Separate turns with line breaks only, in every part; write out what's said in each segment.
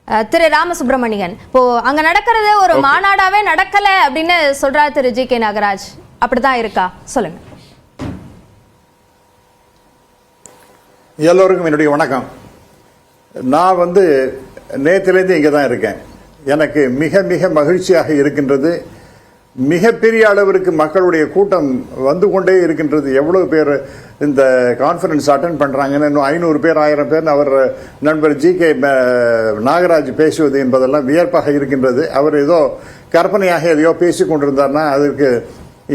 திரு ராமசுப்ரமணியன், இப்போ அங்க நடக்கிறது ஒரு மாநாடாவே நடக்கல அப்படின்னு சொல்றாரு திரு ஜி.கே. நாகராஜ். அப்படிதான் இருக்கா? சொல்லுங்க.
எல்லோருக்கும் என்னுடைய வணக்கம். நான் நேற்றிலேருந்து இங்கே தான் இருக்கேன். எனக்கு மிக மிக மகிழ்ச்சியாக இருக்கின்றது. மிகப்பெரிய அளவிற்கு மக்களுடைய கூட்டம் வந்து கொண்டே இருக்கின்றது. எவ்வளவு பேர் இந்த கான்ஃபரன்ஸ் அட்டன் பண்ணுறாங்கன்னு, இன்னும் 500 பேர் 1000 பேர் அவர் நண்பர் ஜி.கே. நாகராஜ் பேசுவது என்பதெல்லாம் வியப்பாக இருக்கின்றது. அவர் ஏதோ கற்பனையாக எதையோ பேசி கொண்டிருந்தார்னா அதற்கு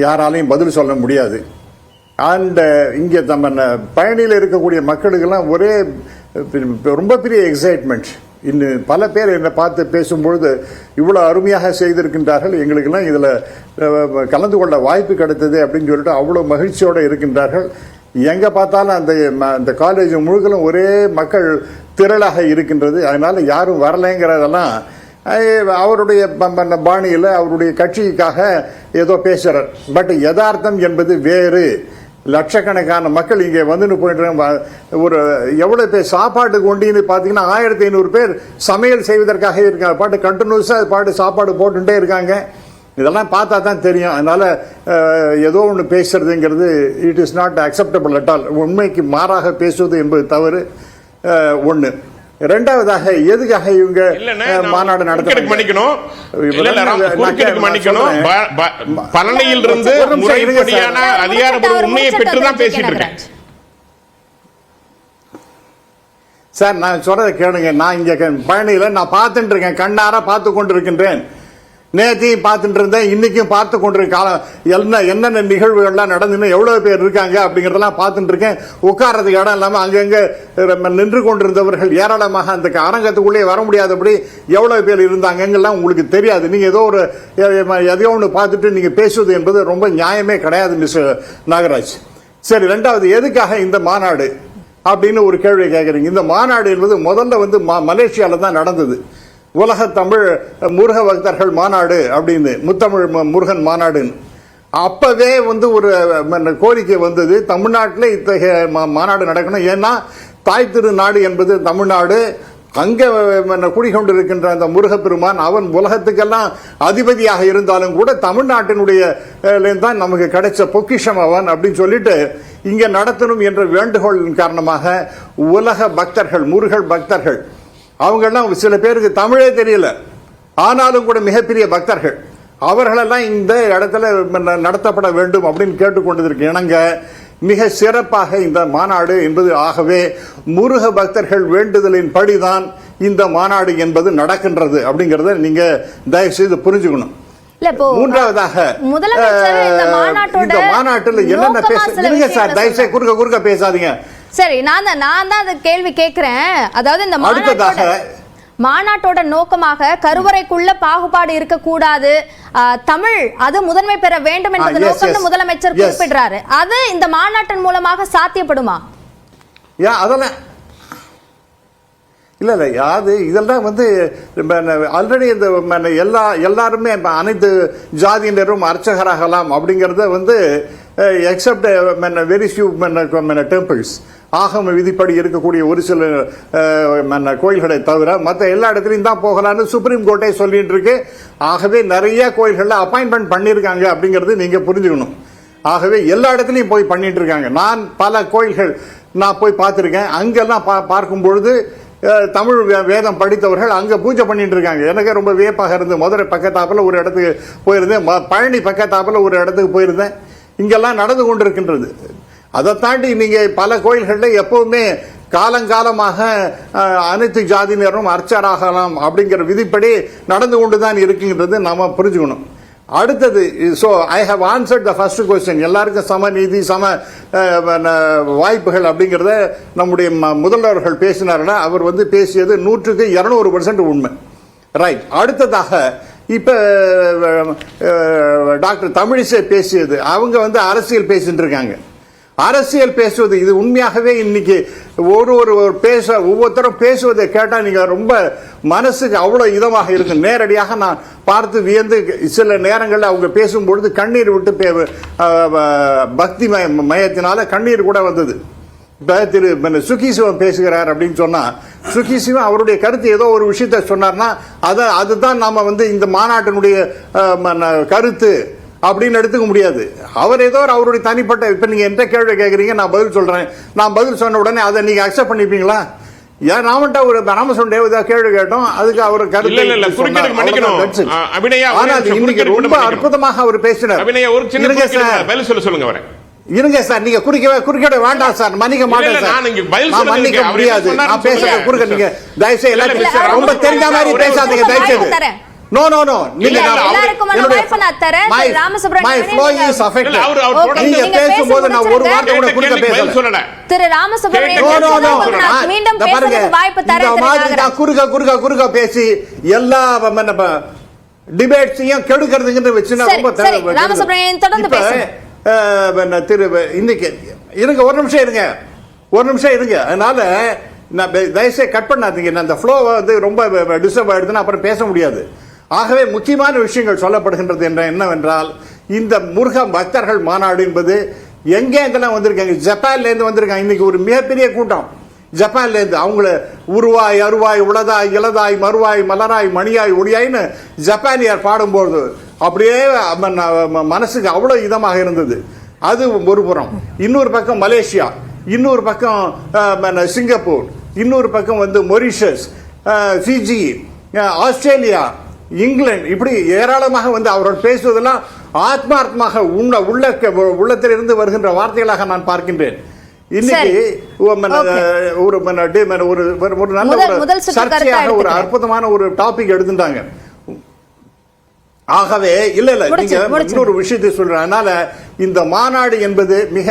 யாராலையும் பதில் சொல்ல முடியாது. அண்ட் இங்கே நம்ம பயணியில் இருக்கக்கூடிய மக்களுக்கெல்லாம் ஒரே ரொம்ப பெரிய எக்ஸைட்மெண்ட். இன்னும் பல பேர் என்னை பார்த்து பேசும்பொழுது இவ்வளோ அருமையாக செய்திருக்கின்றார்கள், எங்களுக்கெல்லாம் இதில் கலந்து கொள்ள வாய்ப்பு கிடைத்தது அப்படின்னு சொல்லிட்டு அவ்வளோ மகிழ்ச்சியோடு இருக்கின்றார்கள். எங்கே பார்த்தாலும் அந்த காலேஜ் முழுக்கலும் ஒரே மக்கள் திரளாக இருக்கின்றது. அதனால் யாரும் வரலைங்கிறதெல்லாம் அவருடைய பாணியில் அவருடைய கட்சிக்காக ஏதோ பேசுகிறார். பட் யதார்த்தம் என்பது வேறு. லட்சக்கணக்கான மக்கள் இங்கே போயிட்டு ஒரு எவ்வளோ பேர் சாப்பாட்டு கொண்டின்னு பார்த்தீங்கன்னா 1500 பேர் சமையல் செய்வதற்காக இருக்காங்க. பாட்டு கண்டினியூஸாக பாட்டு சாப்பாடு போட்டுட்டே இருக்காங்க. இதெல்லாம் பார்த்தா தான் தெரியும். அதனால் ஏதோ ஒன்று பேசுறதுங்கிறது it is not acceptable at all. உண்மைக்கு மாறாக பேசுவது என்பது தவறு. ஒன்று. ரெண்டாவதாக எதுக்காக இவங்க மாநாடு நடத்தணும்?
பழனியில் இருந்து முறைப்படியான அதிகாரப்பூர்வ உண்மையை பெற்று தான் பேசிட்டு இருக்கேன்
சார். நான் சொல்றதை கேளுங்க. நான் இங்க பழனியில நான் பார்த்துட்டு இருக்கேன், கண்ணார பார்த்து கொண்டிருக்கின்றேன். நேற்றையும் பார்த்துட்டு இருந்தேன், இன்னைக்கும் பார்த்து கொண்டிருக்க என்னென்ன நிகழ்வுகள்லாம் நடந்துன்னு எவ்வளவு பேர் இருக்காங்க அப்படிங்கறதெல்லாம் பார்த்துட்டு இருக்கேன். உட்கார்றதுக்கு இடம் இல்லாம அங்கங்க நின்று கொண்டிருந்தவர்கள் ஏராளமாக அந்த அரங்கத்துக்குள்ளே வர முடியாதபடி எவ்வளவு பேர் இருந்தாங்கலாம் உங்களுக்கு தெரியாது. நீங்க ஏதோ ஒரு எதையோ ஒன்று பார்த்துட்டு நீங்க பேசுவது என்பது ரொம்ப நியாயமே கிடையாது மிஸ்டர் நாகராஜ். சரி, ரெண்டாவது, எதுக்காக இந்த மாநாடு அப்படின்னு ஒரு கேள்வி கேட்கறீங்க. இந்த மாநாடு என்பது முதல்ல மலேசியால தான் நடந்தது. உலக தமிழ் முருக பக்தர்கள் மாநாடு அப்படின்னு, முத்தமிழ் முருகன் மாநாடுன்னு. அப்பவே ஒரு கோரிக்கை வந்தது, தமிழ்நாட்டில் இத்தகைய மாநாடு நடக்கணும். ஏன்னா தாய் திருநாடு என்பது தமிழ்நாடு. அங்கே குடிகொண்டிருக்கின்ற அந்த முருகப்பெருமான் அவன் உலகத்துக்கெல்லாம் அதிபதியாக இருந்தாலும் கூட தமிழ்நாட்டினுடைய தான் நமக்கு கிடைச்ச பொக்கிஷம் அவன் அப்படின்னு சொல்லிட்டு இங்க நடத்தணும் என்ற வேண்டுகோளின் காரணமாக உலக பக்தர்கள், முருகன் பக்தர்கள், அவங்கெல்லாம் சில பேருக்கு தமிழே தெரியல, ஆனாலும் கூட மிகப்பெரிய பக்தர்கள், அவர்களெல்லாம் இந்த இடத்துல நடத்தப்பட வேண்டும் அப்படின்னு கேட்டுக்கொண்டிருக்கு. இணங்க மிக சிறப்பாக இந்த மாநாடு என்பது, ஆகவே முருக பக்தர்கள் வேண்டுதலின் படிதான் இந்த மாநாடு என்பது நடக்கின்றது அப்படிங்கறத நீங்க தயவு செய்து புரிஞ்சுக்கணும். மூன்றாவதாக இந்த மாநாட்டில் என்னென்ன பேசுங்க சார், தயவு செய்து குறுக்க பேசாதீங்க.
சரி, நான் தான் அந்த கேள்வி கேட்கிறேன். அதாவது இந்த மாநாட்டோட நோக்கமாக கருவறைக்குள்ள பாகுபாடு இருக்கக்கூடாது, தமிழ் அது முதன்மை பெற வேண்டும் என்பது நோக்கம் முதலமைச்சர் குறிப்பிடுறாரு. அது இந்த மாநாட்டின் மூலமாக சாத்தியப்படுமா?
அதெல்லாம் இல்ல அது இதெல்லாம் ஆல்ரெடி இந்த எல்லாருமே அனைத்து ஜாதியினரும் அர்ச்சகராகலாம் அப்படிங்கறத எக்ஸப்ட் வெரி ஃபியூ டெம்பிள்ஸ், ஆகம விதிப்படி இருக்கக்கூடிய ஒரு சில கோயில்களை தவிர மற்ற எல்லா இடத்துலையும் தான் போகலான்னு சுப்ரீம் கோர்ட்டே சொல்லிட்டு இருக்கு. ஆகவே நிறைய கோயில்கள்ல அப்பாயின்மெண்ட் பண்ணியிருக்காங்க அப்படிங்கிறது நீங்க புரிஞ்சுக்கணும். ஆகவே எல்லா இடத்துலையும் போய் பண்ணிட்டு இருக்காங்க. நான் பல கோயில்கள் நான் போய் பார்த்துருக்கேன். அங்கெல்லாம் பார்க்கும் பொழுது தமிழ் வேதம் படித்தவர்கள் அங்க பூஜை பண்ணிட்டு இருக்காங்க. எனக்கு ரொம்ப வியப்பாக இருந்தது. மதுரை பக்கத்தாப்புல ஒரு இடத்துக்கு போயிருந்தேன், பழனி பக்கத்தாப்புல ஒரு இடத்துக்கு போயிருந்தேன். இங்கெல்லாம் நடந்து கொண்டிருக்கின்றது. அதை தாண்டி நீங்க பல கோயில்களில் எப்பவுமே காலங்காலமாக அனைத்து ஜாதியினரும் அர்ச்சராகலாம் அப்படிங்கிற விதிப்படி நடந்து கொண்டுதான் இருக்கின்றது நாம புரிஞ்சுக்கணும். அடுத்தது, so I have answered the first question. எல்லாருக்கும் சம நீதி, சம வாய்ப்புகள் அப்படிங்கிறத நம்முடைய முதல்வர்கள் பேசினார்னா அவர் பேசியது 100% உண்மை. ரைட். அடுத்ததாக இப்ப டாக்டர் தமிழிசை பேசியது, அவங்க அரசியல் பேசிட்டு இருக்காங்க. அரசியல் பேசுவது இது உண்மையாகவே இன்னைக்கு ஒவ்வொருத்தரும் பேசுவதை கேட்டா நீங்க ரொம்ப மனசுக்கு அவ்வளவு இதமாக இருக்கு. நேரடியாக நான் பார்த்து வியந்து சில நேரங்களில் அவங்க பேசும்பொழுது கண்ணீர் விட்டு பக்தி மயத்தினால கண்ணீர் கூட வந்தது. இப்ப திரு சுகிசிவம் பேசுகிறார் அப்படின்னு சொன்னா சுகிசிவம் அவருடைய கருத்து ஏதோ ஒரு விஷயத்த சொன்னார்னா அதுதான் நாம இந்த மாநாட்டினுடைய கருத்து அப்படின்னு எடுத்துக்க முடியாது. அவர் ஏதோ அவருடைய தனிப்பட்ட, இப்ப நீங்க எந்த கேள்வி கேட்கறீங்க, நான் பதில் சொல்றேன். நான் பதில் சொன்ன உடனே அதை நீங்க அக்செப்ட் பண்ணிப்பீங்களா? ஏன் நாமட்ட ஒரு ராமசுவன் தேவதா கேள்வி கேட்டோம், அதுக்கு அவர் கருத்து ரொம்ப அற்புதமாக அவர் பேசினார். இருங்க சார், நீங்க குறுக்கிட வேண்டாம் சார், மன்னிக்க மாட்டேன் சார், நான் மன்னிக்க முடியாது. நான் பேசுற குறுக்க நீங்க தயவுசெய்து ரொம்ப தெரிஞ்ச மாதிரி பேசாதீங்க தயவுசெய்து. No. நீங்க my flow is affected. நீங்க பேசும்போது நான் ஒரு வார்த்தை கூட குறுக்க பேசல.
திரு ராமசுப்ரமணியன் மீண்டும் பேசுறதுக்கு வாய்ப்பு தரேன்.
குறுக்க பேசி எல்லா டிபேட்ஸையும் கெடுக்கிறதுக்கு வச்சுனா ரொம்ப
சரி. ராமசுப்ரமணியன் தொடர்ந்து பேசுங்க.
திரு இன்னைக்கு இருங்க, ஒரு நிமிஷம் இருங்க. அதனால நான் தயவுசெய்து கட் பண்ணாதீங்க. அந்த ஃப்ளோ ரொம்ப டிஸ்டர்ப் ஆயிடுதுன்னா அப்புறம் பேச முடியாது. ஆகவே முக்கியமான விஷயங்கள் சொல்லப்படுகின்றது என்னவென்றால், இந்த முருகன் பக்தர்கள் மாநாடு என்பது எங்கே இதெல்லாம் வந்திருக்காங்க, ஜப்பான்ல இருந்து வந்திருக்காங்க. இன்னைக்கு ஒரு மிகப்பெரிய கூட்டம் ஜப்பான்ல இருந்து. அவங்கள உருவாய் அருவாய் உளதாய் இளதாய் மறுவாய் மலராய் மணியாய் ஒளியாய்னு ஜப்பானியர் பாடும்போது அப்படியே மனசுக்கு அவ்வளவு இதமாக இருந்தது. அது ஒரு புறம். இன்னொரு பக்கம் மலேசியா, இன்னொரு பக்கம் சிங்கப்பூர், இன்னொரு பக்கம் மொரிஷியஸ், ஃபிஜி, ஆஸ்திரேலியா, இங்கிலாந்து, இப்படி ஏராளமாக அவரோட பேசுவதெல்லாம் ஆத்மார்த்தமாக உள்ளத்திலிருந்து வருகின்ற வார்த்தைகளாக நான் பார்க்கின்றேன். இன்னைக்கு ஒரு நல்ல சர்ச்சையாக ஒரு அற்புதமான ஒரு டாபிக் எடுத்துட்டாங்க. ஆகவே இல்ல நீங்க இன்னொரு விஷயத்தை சொல்றேன். அதனால இந்த மாநாடு என்பது மிக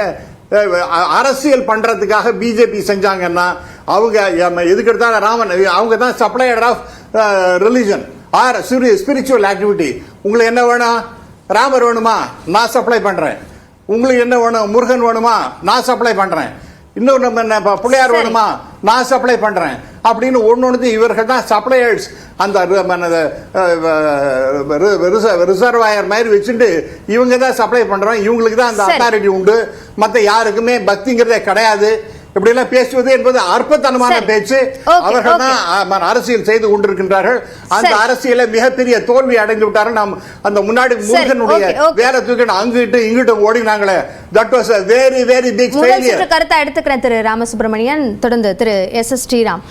அரசியல் பண்றதுக்காக பிஜேபி செஞ்சாங்கன்னா அவங்க எதுக்கு எடுத்தாலும் ராமன், அவங்க தான் supplier of religion or spiritual activity. உங்களுக்கு என்ன வேணும்? ராமர் வேணுமா? நான் சப்ளை பண்றேன். உங்களுக்கு என்ன வேணும்? முருகன் வேணுமா? நான் சப்ளை பண்றேன். இன்னொரு பிள்ளையார் வேணுமா? நான் சப்ளை பண்றேன் அப்படின்னு ஒன்னு இவர்கள் தான் சப்ளையர்ஸ். அந்த ரிசர்வாயர் மாதிரி வச்சுட்டு இவங்க தான் சப்ளை பண்றோம், இவங்களுக்கு தான் அந்த அத்தாரிட்டி உண்டு, மற்ற யாருக்குமே பக்திங்கிறதே கிடையாது. இப்படி எல்லாம் பேசுவது என்பது அற்பத்தனமான பேச்சு. அவர்கள் தான் அரசியல் செய்து கொண்டிருக்கின்றார்கள். அந்த அரசியல மிகப்பெரிய தோல்வி அடைந்து விட்டார்கள். நாம் அந்த முன்னாடி முருகனுடைய வேற தூக்கி அங்கிட்டு இங்கிட்டு ஓடினாங்களே, that was a very very big failure.
கருத்தை எடுத்துக்கிறேன் திரு ராமசுப்ரமணியன். தொடர்ந்து திரு எஸ் ஸ்ரீராம்.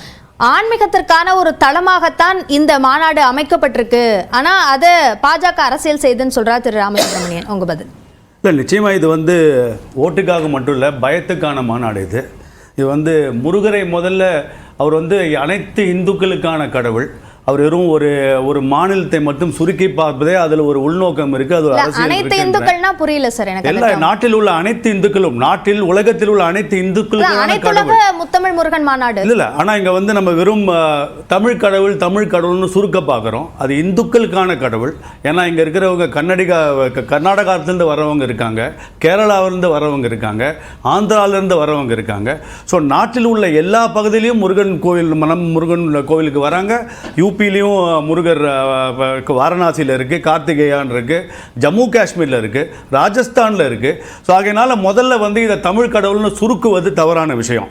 ஆன்மீகத்திற்கான ஒரு தளமாகத்தான் இந்த மாநாடு அமைக்கப்பட்டிருக்கு, ஆனா அதை பாஜக அரசியல் செய்துன்னு சொல்றாரு திரு ராமசுப்ரமணியன். உங்க பதில்?
இல்லை, நிச்சயமா இது ஓட்டுக்காக மட்டும் இல்லை, பயத்துக்கான மாநாடு இது. இது முருகரை முதல்ல அவர் அனைத்து இந்துக்களுக்கான கடவுள். அவர் வெறும் ஒரு மாநிலத்தை மட்டும் சுருக்கி பார்ப்பதே அதில் ஒரு உள்நோக்கம் இருக்கு. அது
அனைத்து இந்துக்கள்னா புரியல சார் எனக்கு.
எல்லா நாட்டில் உள்ள அனைத்து இந்துக்களும், நாட்டில் உலகத்தில் உள்ள அனைத்து இந்துக்களுக்கான கடவுள்
முத்தமிழ் முருகன் மாநாடு
இல்ல. ஆனா இங்க நம்ம வெறும் தமிழ் கடவுள்னு சுருக்க பார்க்குறோம். அது இந்துக்களுக்கான கடவுள். ஏன்னா இங்க இருக்கிறவங்க கர்நாடகாவிலிருந்து வரவங்க இருக்காங்க, கேரளாவிலிருந்து வரவங்க இருக்காங்க, ஆந்திராவிலிருந்து வரவங்க இருக்காங்க. ஸோ நாட்டில் உள்ள எல்லா பகுதியிலையும் முருகன் கோவிலுக்கு வராங்க. யூபிலையும் முருகர் வாரணாசியில் இருக்குது, கார்த்திகேயான் இருக்குது, ஜம்மு காஷ்மீரில் இருக்குது, ராஜஸ்தானில் இருக்குது. ஸோ ஆகையினால முதல்ல இதை தமிழ் கடவுள்னு சுருக்குவது தவறான விஷயம்.